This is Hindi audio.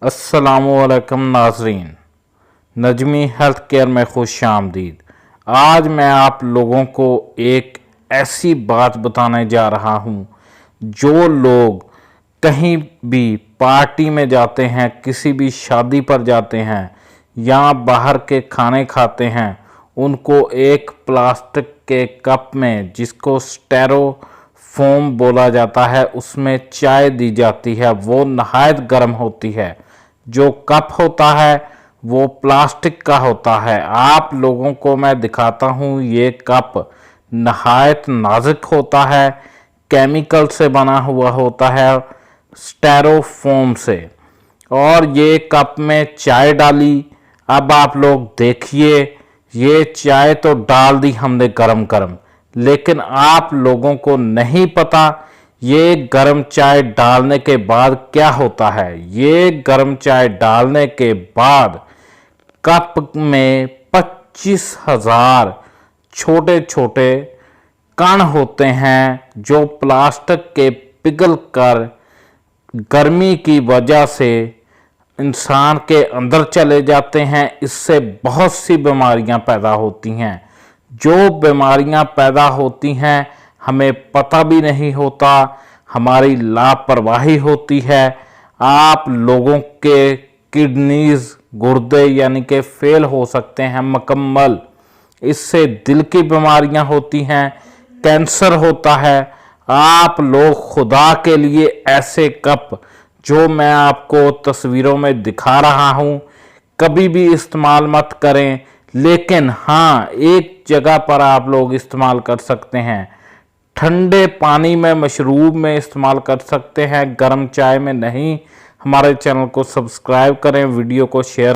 अस्सलामुअलैकुम नाजरीन, नजमी हेल्थ केयर में खुश आमदीद। आज मैं आप लोगों को एक ऐसी बात बताने जा रहा हूँ, जो लोग कहीं भी पार्टी में जाते हैं, किसी भी शादी पर जाते हैं या बाहर के खाने खाते हैं, उनको एक प्लास्टिक के कप में, जिसको स्टेरोफोम बोला जाता है, उसमें चाय दी जाती है। वो नहायत गर्म होती है। जो कप होता है वो प्लास्टिक का होता है। आप लोगों को मैं दिखाता हूँ, ये कप नहायत नाजुक होता है, केमिकल से बना हुआ होता है, स्टेरोफोम से। और ये कप में चाय डाली। अब आप लोग देखिए, ये चाय तो डाल दी हमने गरम गरम, लेकिन आप लोगों को नहीं पता ये गर्म चाय डालने के बाद क्या होता है। ये गर्म चाय डालने के बाद कप में 25,000 छोटे छोटे कण होते हैं, जो प्लास्टिक के पिघल कर गर्मी की वजह से इंसान के अंदर चले जाते हैं। इससे बहुत सी बीमारियां पैदा होती हैं। जो बीमारियां पैदा होती हैं हमें पता भी नहीं होता, हमारी लापरवाही होती है। आप लोगों के किडनीज, गुर्दे यानी कि फेल हो सकते हैं मुकम्मल। इससे दिल की बीमारियां होती हैं, कैंसर होता है। आप लोग खुदा के लिए ऐसे कप, जो मैं आपको तस्वीरों में दिखा रहा हूं, कभी भी इस्तेमाल मत करें। लेकिन हाँ, एक जगह पर आप लोग इस्तेमाल कर सकते हैं, ठंडे पानी में, मशरूब में इस्तेमाल कर सकते हैं, गर्म चाय में नहीं। हमारे चैनल को सब्सक्राइब करें, वीडियो को शेयर